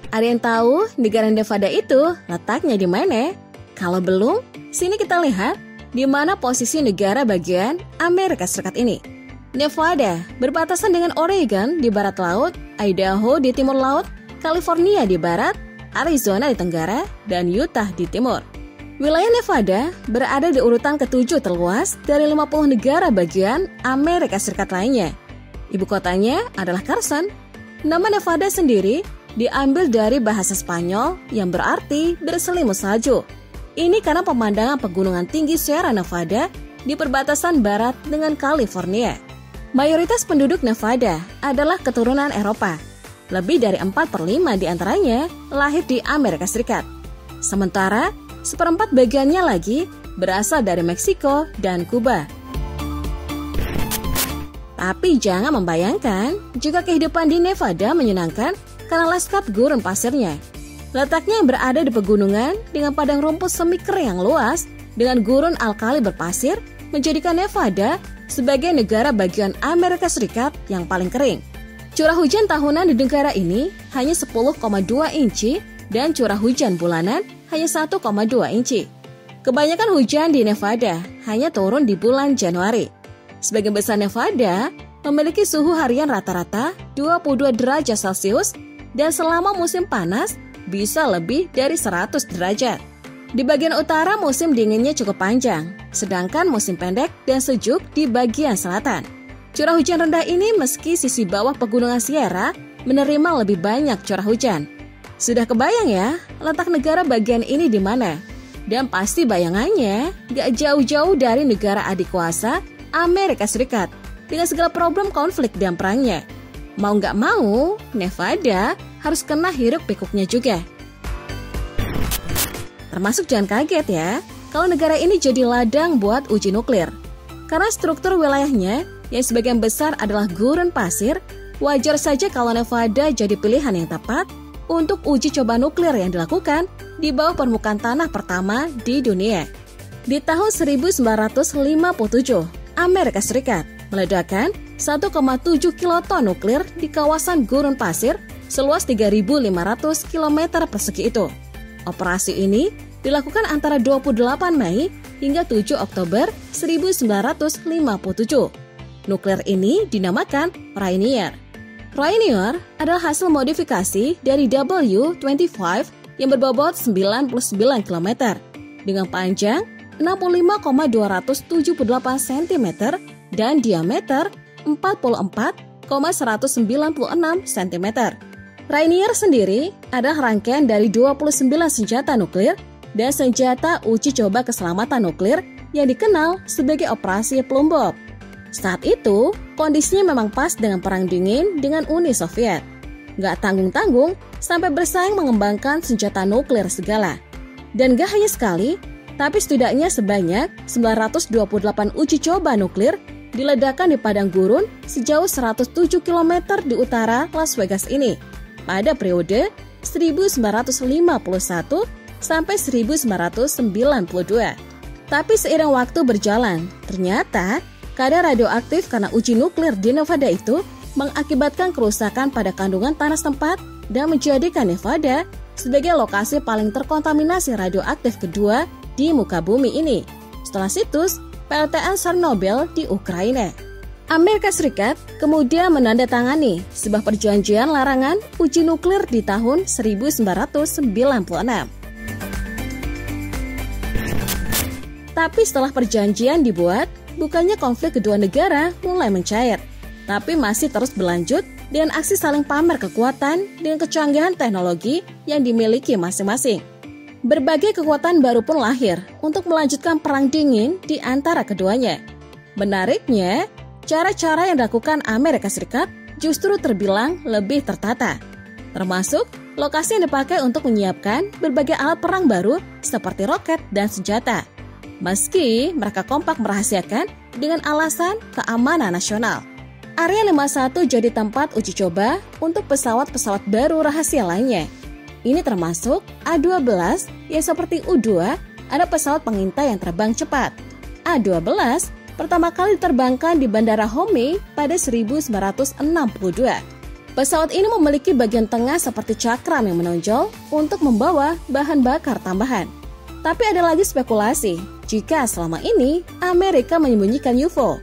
Ada yang tahu negara Nevada itu letaknya di mana? Kalau belum, sini kita lihat di mana posisi negara bagian Amerika Serikat ini. Nevada berbatasan dengan Oregon di barat laut, Idaho di timur laut, California di barat, Arizona di tenggara, dan Utah di timur. Wilayah Nevada berada di urutan ke-7 terluas dari 50 negara bagian Amerika Serikat lainnya. Ibu kotanya adalah Carson. Nama Nevada sendiri diambil dari bahasa Spanyol yang berarti berselimut salju. Ini karena pemandangan pegunungan tinggi Sierra Nevada di perbatasan barat dengan California. Mayoritas penduduk Nevada adalah keturunan Eropa. Lebih dari 4/5 diantaranya lahir di Amerika Serikat. Sementara, 1/4 bagiannya lagi berasal dari Meksiko dan Kuba. Tapi jangan membayangkan jika kehidupan di Nevada menyenangkan karena lanskap gurun pasirnya. Letaknya yang berada di pegunungan dengan padang rumput semi kering yang luas dengan gurun alkali berpasir menjadikan Nevada sebagai negara bagian Amerika Serikat yang paling kering. Curah hujan tahunan di negara ini hanya 10,2 inci dan curah hujan bulanan hanya 1,2 inci. Kebanyakan hujan di Nevada hanya turun di bulan Januari. Sebagian besar Nevada memiliki suhu harian rata-rata 22 derajat Celcius dan selama musim panas bisa lebih dari 100 derajat. Di bagian utara musim dinginnya cukup panjang, sedangkan musim pendek dan sejuk di bagian selatan. Curah hujan rendah ini meski sisi bawah pegunungan Sierra menerima lebih banyak curah hujan. Sudah kebayang ya letak negara bagian ini di mana? Dan pasti bayangannya gak jauh-jauh dari negara adik kuasa Amerika Serikat dengan segala problem konflik dan perangnya. Mau gak mau, Nevada harus kena hiruk pikuknya juga. Termasuk jangan kaget ya, kalau negara ini jadi ladang buat uji nuklir. Karena struktur wilayahnya yang sebagian besar adalah gurun pasir, wajar saja kalau Nevada jadi pilihan yang tepat untuk uji coba nuklir yang dilakukan di bawah permukaan tanah pertama di dunia. Di tahun 1957, Amerika Serikat meledakkan 1,7 kiloton nuklir di kawasan gurun pasir seluas 3.500 km persegi itu. Operasi ini dilakukan antara 28 Mei hingga 7 Oktober 1957. Nuklir ini dinamakan Rainier. Rainier adalah hasil modifikasi dari W-25 yang berbobot 99 km dengan panjang 65,278 cm dan diameter 44,196 cm. Rainier sendiri adalah rangkaian dari 29 senjata nuklir dan senjata uji coba keselamatan nuklir yang dikenal sebagai Operasi Plum Bob. Saat itu, kondisinya memang pas dengan Perang Dingin dengan Uni Soviet. Gak tanggung-tanggung sampai bersaing mengembangkan senjata nuklir segala. Dan gak hanya sekali, tapi setidaknya sebanyak 928 uji coba nuklir diledakkan di padang gurun sejauh 107 km di utara Las Vegas ini pada periode 1951 sampai 1992. Tapi seiring waktu berjalan, ternyata kadar radioaktif karena uji nuklir di Nevada itu mengakibatkan kerusakan pada kandungan tanah setempat dan menjadikan Nevada sebagai lokasi paling terkontaminasi radioaktif kedua di muka bumi ini, setelah situs PLTN Chernobyl di Ukraina. Amerika Serikat kemudian menandatangani sebuah perjanjian larangan uji nuklir di tahun 1996. Tapi setelah perjanjian dibuat, bukannya konflik kedua negara mulai mencair, tapi masih terus berlanjut dengan aksi saling pamer kekuatan dengan kecanggihan teknologi yang dimiliki masing-masing. Berbagai kekuatan baru pun lahir untuk melanjutkan perang dingin di antara keduanya. Menariknya, cara-cara yang dilakukan Amerika Serikat justru terbilang lebih tertata. Termasuk lokasi yang dipakai untuk menyiapkan berbagai alat perang baru seperti roket dan senjata. Meski mereka kompak merahasiakan dengan alasan keamanan nasional. Area 51 jadi tempat uji coba untuk pesawat-pesawat baru rahasia lainnya. Ini termasuk A-12 yang seperti U-2 ada pesawat pengintai yang terbang cepat. A-12 pertama kali diterbangkan di Bandara Homei pada 1962. Pesawat ini memiliki bagian tengah seperti cakram yang menonjol untuk membawa bahan bakar tambahan. Tapi ada lagi spekulasi jika selama ini Amerika menyembunyikan UFO.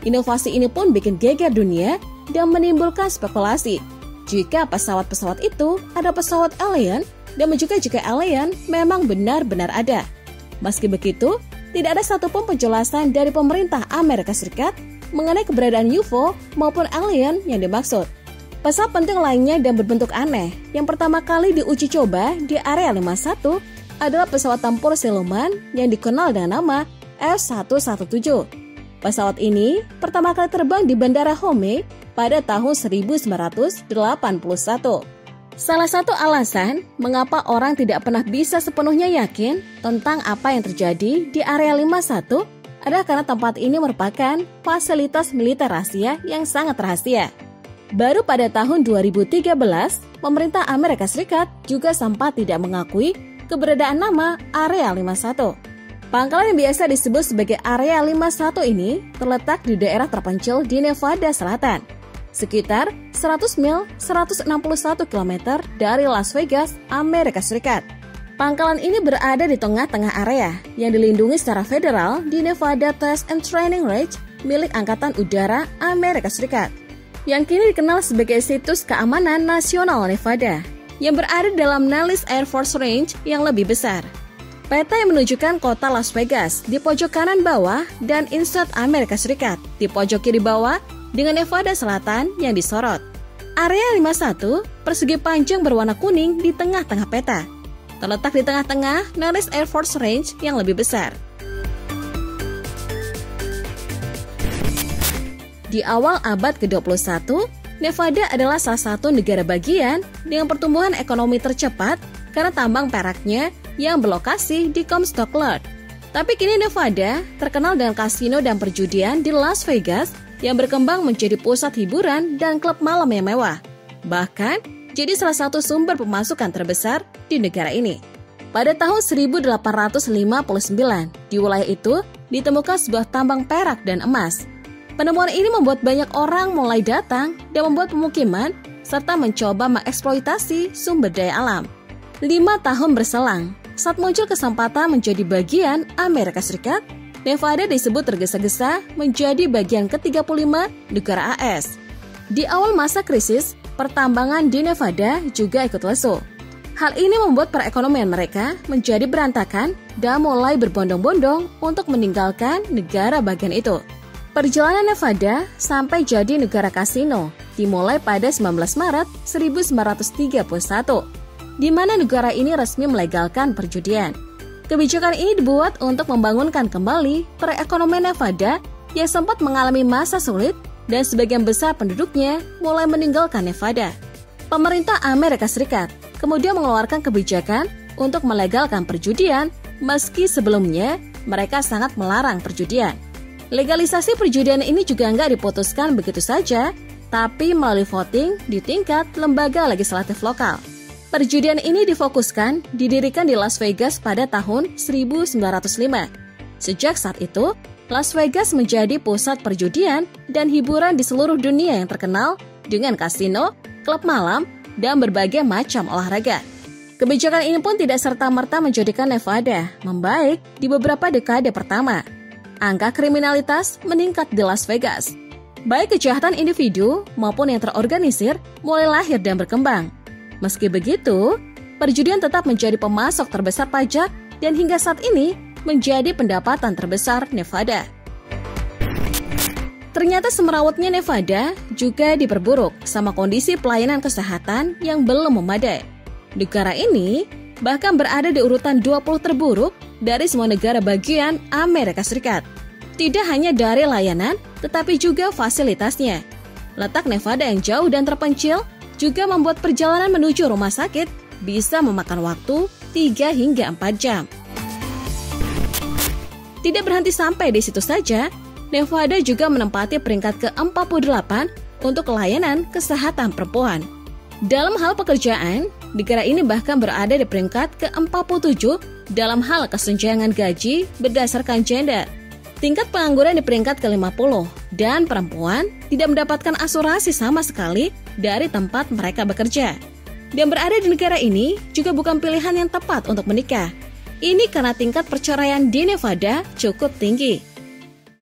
Inovasi ini pun bikin geger dunia dan menimbulkan spekulasi jika pesawat-pesawat itu ada pesawat alien dan juga jika alien memang benar-benar ada. Meski begitu, tidak ada satupun penjelasan dari pemerintah Amerika Serikat mengenai keberadaan UFO maupun alien yang dimaksud. Pesawat penting lainnya dan berbentuk aneh yang pertama kali diuji coba di Area 51 adalah pesawat tempur siluman yang dikenal dengan nama F-117. Pesawat ini pertama kali terbang di Bandara Home pada tahun 1981. Salah satu alasan mengapa orang tidak pernah bisa sepenuhnya yakin tentang apa yang terjadi di Area 51 adalah karena tempat ini merupakan fasilitas militer rahasia yang sangat rahasia. Baru pada tahun 2013, pemerintah Amerika Serikat juga sempat tidak mengakui keberadaan nama Area 51. Pangkalan yang biasa disebut sebagai Area 51 ini terletak di daerah terpencil di Nevada Selatan, sekitar 100 mil 161 km dari Las Vegas, Amerika Serikat. Pangkalan ini berada di tengah-tengah area yang dilindungi secara federal di Nevada Test and Training Range milik Angkatan Udara Amerika Serikat, yang kini dikenal sebagai situs keamanan nasional Nevada, yang berada dalam Nellis Air Force Range yang lebih besar. Peta yang menunjukkan kota Las Vegas di pojok kanan bawah dan insert Amerika Serikat di pojok kiri bawah dengan Nevada Selatan yang disorot. Area 51 persegi panjang berwarna kuning di tengah-tengah peta, terletak di tengah-tengah Nellis Air Force Range yang lebih besar. Di awal abad ke-21, Nevada adalah salah satu negara bagian dengan pertumbuhan ekonomi tercepat karena tambang peraknya yang berlokasi di Comstock Lode. Tapi kini Nevada terkenal dengan kasino dan perjudian di Las Vegas yang berkembang menjadi pusat hiburan dan klub malam yang mewah. Bahkan, jadi salah satu sumber pemasukan terbesar di negara ini. Pada tahun 1859, di wilayah itu ditemukan sebuah tambang perak dan emas. Penemuan ini membuat banyak orang mulai datang dan membuat pemukiman serta mencoba mengeksploitasi sumber daya alam. 5 tahun berselang, saat muncul kesempatan menjadi bagian Amerika Serikat, Nevada disebut tergesa-gesa menjadi bagian ke-35 negara AS. Di awal masa krisis, pertambangan di Nevada juga ikut lesu. Hal ini membuat perekonomian mereka menjadi berantakan dan mulai berbondong-bondong untuk meninggalkan negara bagian itu. Perjalanan Nevada sampai jadi negara kasino dimulai pada 19 Maret 1931, di mana negara ini resmi melegalkan perjudian. Kebijakan ini dibuat untuk membangunkan kembali perekonomian Nevada yang sempat mengalami masa sulit dan sebagian besar penduduknya mulai meninggalkan Nevada. Pemerintah Amerika Serikat kemudian mengeluarkan kebijakan untuk melegalkan perjudian meski sebelumnya mereka sangat melarang perjudian. Legalisasi perjudian ini juga nggak diputuskan begitu saja, tapi melalui voting di tingkat lembaga legislatif lokal. Perjudian ini difokuskan didirikan di Las Vegas pada tahun 1905. Sejak saat itu, Las Vegas menjadi pusat perjudian dan hiburan di seluruh dunia yang terkenal dengan kasino, klub malam, dan berbagai macam olahraga. Kebijakan ini pun tidak serta-merta menjadikan Nevada membaik di beberapa dekade pertama. Angka kriminalitas meningkat di Las Vegas. Baik kejahatan individu maupun yang terorganisir mulai lahir dan berkembang. Meski begitu, perjudian tetap menjadi pemasok terbesar pajak dan hingga saat ini menjadi pendapatan terbesar Nevada. Ternyata semerawutnya Nevada juga diperburuk sama kondisi pelayanan kesehatan yang belum memadai. Negara ini bahkan berada di urutan 20 terburuk dari semua negara bagian Amerika Serikat. Tidak hanya dari layanan, tetapi juga fasilitasnya. Letak Nevada yang jauh dan terpencil juga membuat perjalanan menuju rumah sakit bisa memakan waktu 3 hingga 4 jam. Tidak berhenti sampai di situ saja, Nevada juga menempati peringkat ke-48 untuk layanan kesehatan perempuan. Dalam hal pekerjaan, negara ini bahkan berada di peringkat ke-47 dalam hal kesenjangan gaji berdasarkan gender. Tingkat pengangguran di peringkat ke-50 dan perempuan tidak mendapatkan asuransi sama sekali dari tempat mereka bekerja. Dan berada di negara ini juga bukan pilihan yang tepat untuk menikah. Ini karena tingkat perceraian di Nevada cukup tinggi.